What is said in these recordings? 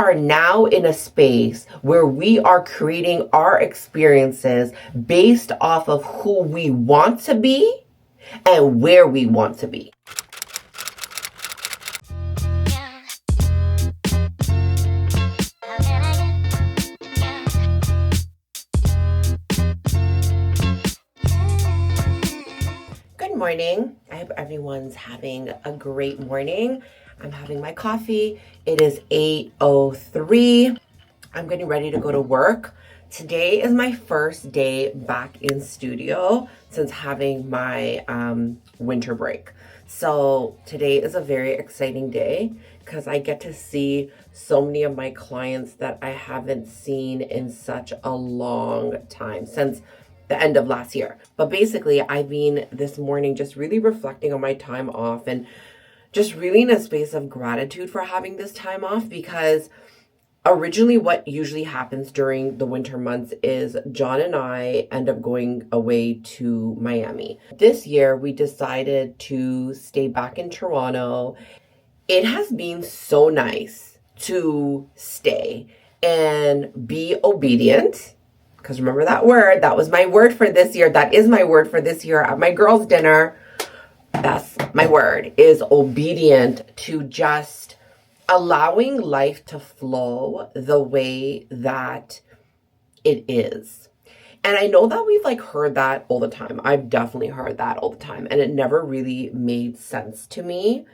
are now in a space where we are creating our experiences based off of who we want to be and where we want to be. Good morning. I hope everyone's having a great morning. I'm having my coffee. It is 8:03. I'm getting ready to go to work. Today is my first day back in studio since having my winter break. So today is a very exciting day because I get to see so many of my clients that I haven't seen in such a long time, since the end of last year. But basically, I've been this morning just really reflecting on my time off and just really in a space of gratitude for having this time off, because originally what usually happens during the winter months is John and I end up going away to Miami. This year, we decided to stay back in Toronto. It has been so nice to stay and be obedient. Because remember that word, that was my word for this year. That is my word for this year at my girls' dinner. That's my word, is obedient, to just allowing life to flow the way that it is. And I know that we've heard that all the time. I've definitely heard that all the time. And it never really made sense to me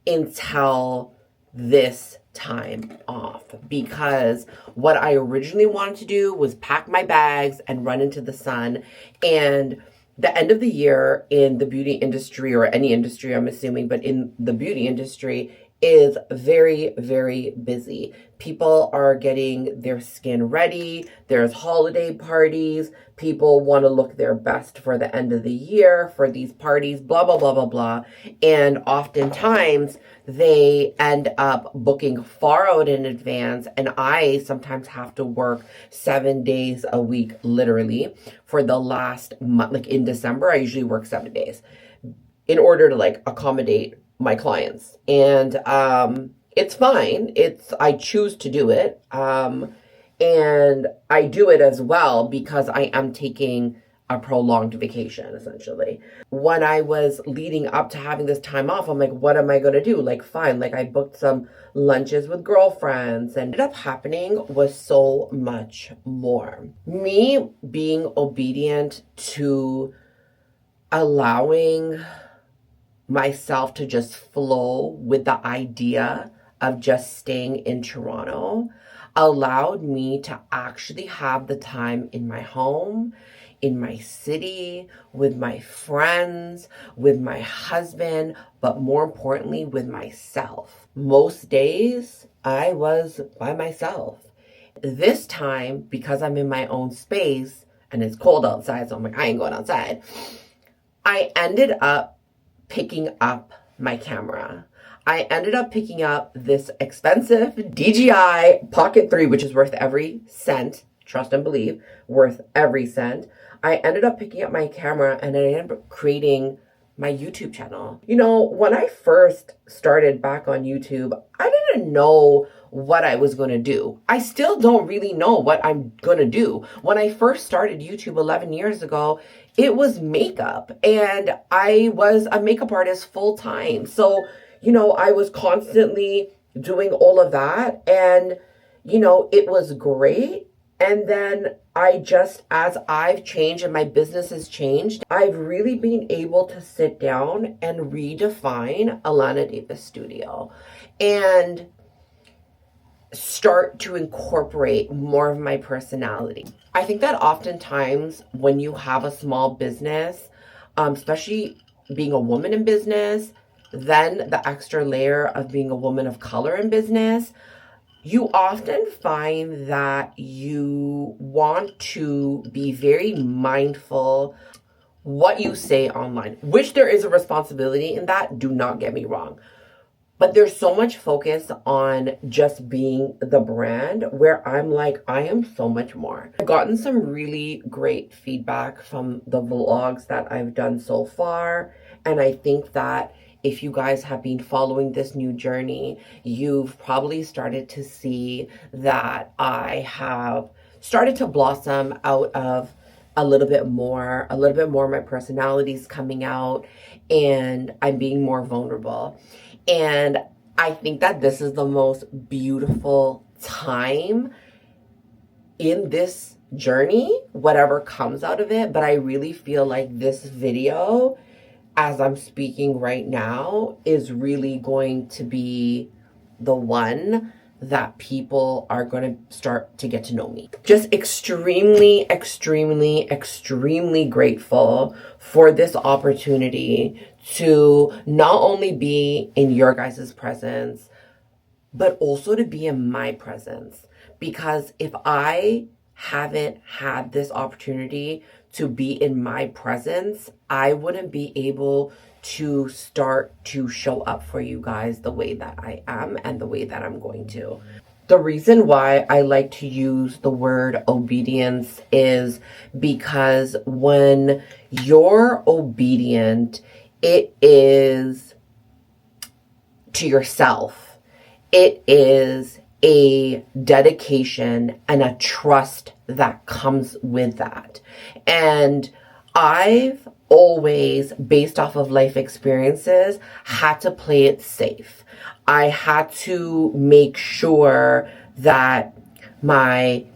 until this time off, because what I originally wanted to do was pack my bags and run into the sun. And the end of the year in the beauty industry, or any industry I'm assuming, but in the beauty industry, is very, very busy. People are getting their skin ready. There's holiday parties. People want to look their best for the end of the year for these parties, blah, blah, blah, blah, blah. And oftentimes they end up booking far out in advance. And I sometimes have to work 7 days a week, literally, for the last month. Like in December, I usually work 7 days in order to accommodate my clients. And it's fine. I choose to do it. And I do it as well because I am taking a prolonged vacation, essentially. When I was leading up to having this time off, I'm like, what am I going to do? Fine. I booked some lunches with girlfriends, and what ended up happening was so much more. Me being obedient to allowing myself to just flow with the idea of just staying in Toronto allowed me to actually have the time in my home, in my city, with my friends, with my husband, but more importantly, with myself. Most days, I was by myself. This time, because I'm in my own space and it's cold outside, so I'm like, I ain't going outside, I ended up picking up my camera. I ended up picking up this expensive DJI Pocket 3, which is worth every cent. Trust and believe, worth every cent. I ended up picking up my camera and I ended up creating my YouTube channel. When I first started back on YouTube, I didn't know what I was going to do. I still don't really know what I'm going to do. When I first started YouTube 11 years ago, it was makeup, and I was a makeup artist full time. So, I was constantly doing all of that, and, it was great. And then as I've changed and my business has changed, I've really been able to sit down and redefine Allana Davis Studio and start to incorporate more of my personality. I think that oftentimes when you have a small business, especially being a woman in business, then the extra layer of being a woman of color in business, you often find that you want to be very mindful what you say online, which there is a responsibility in that, do not get me wrong. But there's so much focus on just being the brand where I'm like, I am so much more. I've gotten some really great feedback from the vlogs that I've done so far. And I think that if you guys have been following this new journey, you've probably started to see that I have started to blossom out of a little bit more. My personality's coming out, and I'm being more vulnerable. And I think that this is the most beautiful time in this journey, whatever comes out of it. But I really feel like this video, as I'm speaking right now, is really going to be the one that people are going to start to get to know me. Just extremely, extremely, extremely grateful for this opportunity to not only be in your guys' presence, but also to be in my presence. Because if I haven't had this opportunity to be in my presence, I wouldn't be able to start to show up for you guys the way that I am and the way that I'm going to. The reason why I like to use the word obedience is because when you're obedient, it is to yourself. It is a dedication and a trust that comes with that. And I've always, based off of life experiences, had to play it safe. I had to make sure that my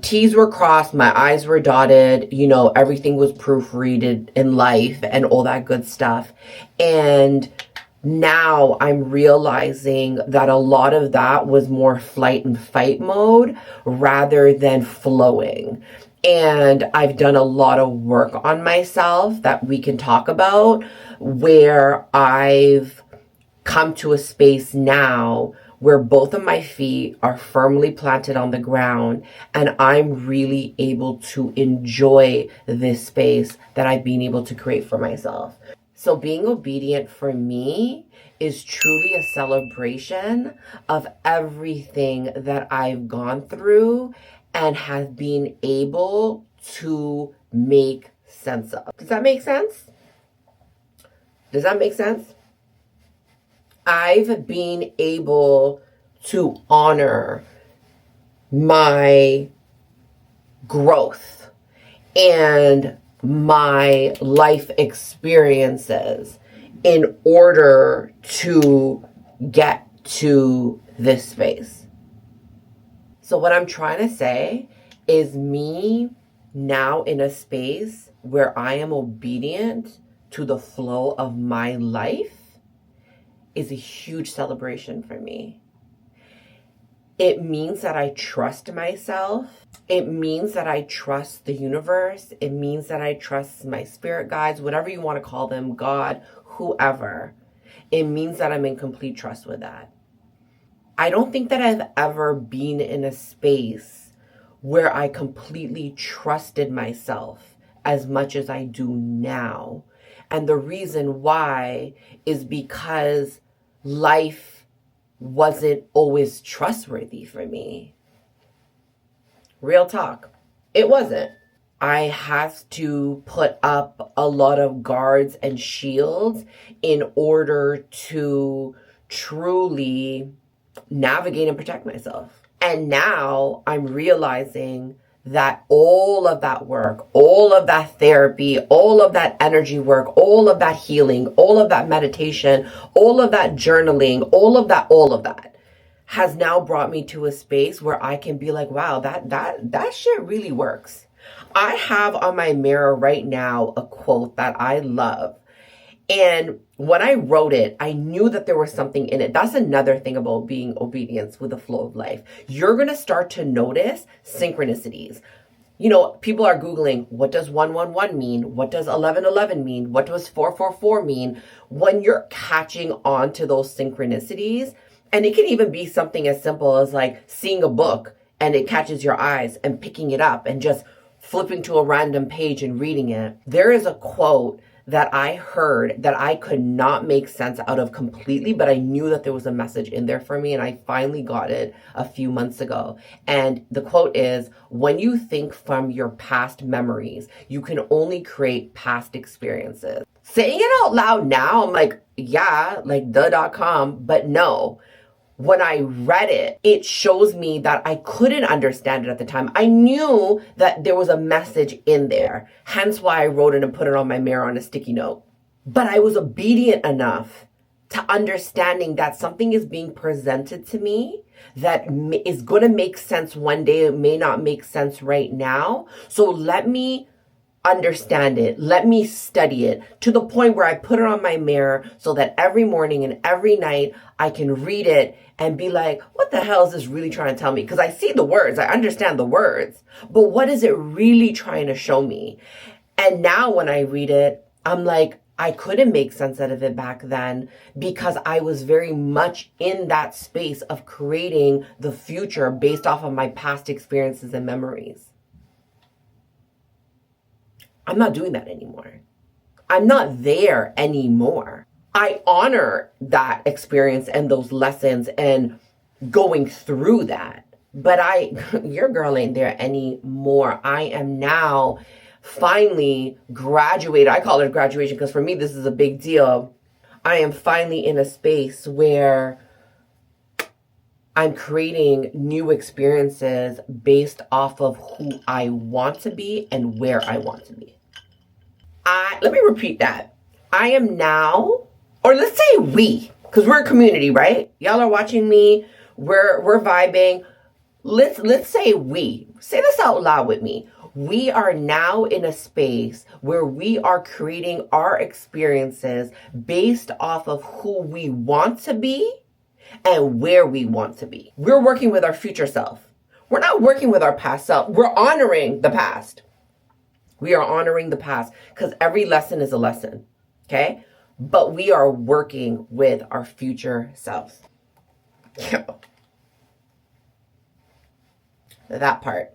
T's were crossed, my I's were dotted, everything was proofreaded in life and all that good stuff. And now I'm realizing that a lot of that was more flight and fight mode rather than flowing. And I've done a lot of work on myself that we can talk about, where I've come to a space now where both of my feet are firmly planted on the ground, and I'm really able to enjoy this space that I've been able to create for myself. So being obedient for me is truly a celebration of everything that I've gone through and have been able to make sense of. Does that make sense? Does that make sense? I've been able to honor my growth and my life experiences in order to get to this space. So what I'm trying to say is me now in a space where I am obedient to the flow of my life is a huge celebration for me. It means that I trust myself. It means that I trust the universe. It means that I trust my spirit guides, whatever you want to call them, God, whoever. It means that I'm in complete trust with that. I don't think that I've ever been in a space where I completely trusted myself as much as I do now. And the reason why is because life wasn't always trustworthy for me. Real talk. It wasn't. I had to put up a lot of guards and shields in order to truly navigate and protect myself. And now I'm realizing that all of that work, all of that therapy, all of that energy work, all of that healing, all of that meditation, all of that journaling, all of that has now brought me to a space where I can be like, wow, that shit really works. I have on my mirror right now a quote that I love. And when I wrote it, I knew that there was something in it. That's another thing about being obedience with the flow of life. You're going to start to notice synchronicities. People are Googling, what does 111 mean? What does 1111 mean? What does 444 mean? When you're catching on to those synchronicities, and it can even be something as simple as like seeing a book and it catches your eyes and picking it up and just flipping to a random page and reading it. There is a quote that I heard that I could not make sense out of completely, but I knew that there was a message in there for me, and I finally got it a few months ago. And the quote is, when you think from your past memories, you can only create past experiences. Saying it out loud now, I'm like, yeah, like the.com, but no. When I read it, it shows me that I couldn't understand it at the time. I knew that there was a message in there, hence why I wrote it and put it on my mirror on a sticky note. But I was obedient enough to understanding that something is being presented to me that is going to make sense one day. It may not make sense right now. So let me understand it. Let me study it to the point where I put it on my mirror so that every morning and every night I can read it and be like, what the hell is this really trying to tell me? Because I see the words, I understand the words, but what is it really trying to show me? And now when I read it, I'm like, I couldn't make sense out of it back then because I was very much in that space of creating the future based off of my past experiences and memories. I'm not doing that anymore. I'm not there anymore. I honor that experience and those lessons and going through that. But your girl ain't there anymore. I am now finally graduated. I call it graduation because for me, this is a big deal. I am finally in a space where I'm creating new experiences based off of who I want to be and where I want to be. Let me repeat that. I am now, or let's say we, because we're a community, right? Y'all are watching me. We're vibing. Let's say we. Say this out loud with me. We are now in a space where we are creating our experiences based off of who we want to be and where we want to be. We're working with our future self. We're not working with our past self. We're honoring the past. We are honoring the past because every lesson is a lesson, okay? But we are working with our future selves. That part.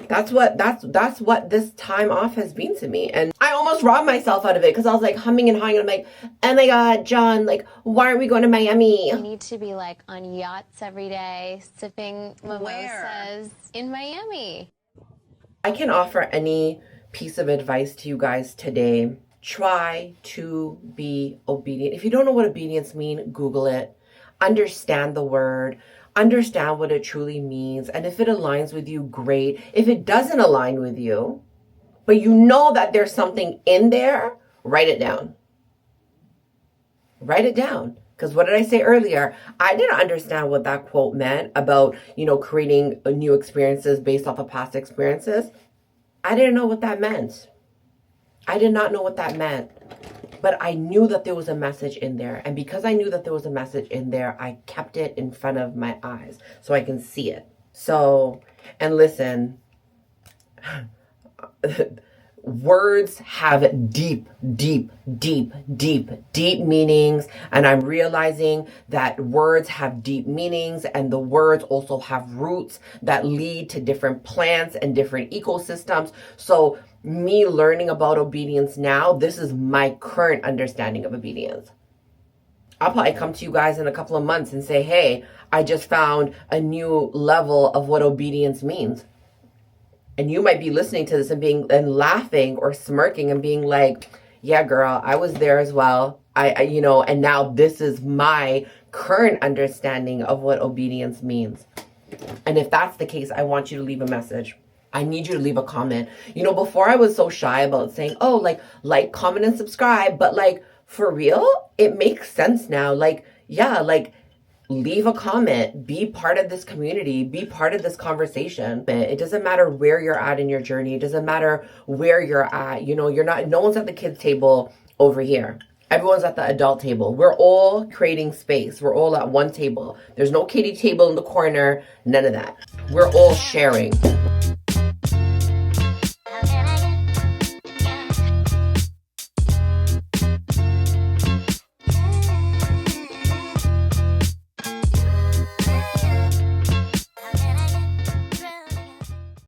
That's what this time off has been to me. And I almost robbed myself out of it because I was like humming and hawing. And I'm like, oh my God, John, like, why aren't we going to Miami? We need to be like on yachts every day, sipping mimosas in Miami. I can offer any piece of advice to you guys today. Try to be obedient. If you don't know what obedience means, Google it. Understand the word. Understand what it truly means. And if it aligns with you, great. If it doesn't align with you, but you know that there's something in there, write it down. Write it down. Because what did I say earlier? I didn't understand what that quote meant about, creating new experiences based off of past experiences. I didn't know what that meant. I did not know what that meant. But I knew that there was a message in there. And because I knew that there was a message in there, I kept it in front of my eyes so I can see it. So, and listen, words have deep meanings. And I'm realizing that words have deep meanings and the words also have roots that lead to different plants and different ecosystems. So me learning about obedience now, this is my current understanding of obedience. I'll probably come to you guys in a couple of months and say, hey, I just found a new level of what obedience means. And you might be listening to this and laughing or smirking and being like, yeah, girl, I was there as well. And now this is my current understanding of what obedience means. And if that's the case, I want you to leave a message. I need you to leave a comment. Before I was so shy about saying, oh, like, comment and subscribe. But for real, it makes sense now. Leave a comment, be part of this community, be part of this conversation. It doesn't matter where you're at in your journey. It doesn't matter where you're at. No one's at the kids table over here. Everyone's at the adult table. We're all creating space. We're all at one table. There's no kiddie table in the corner. None of that. We're all sharing.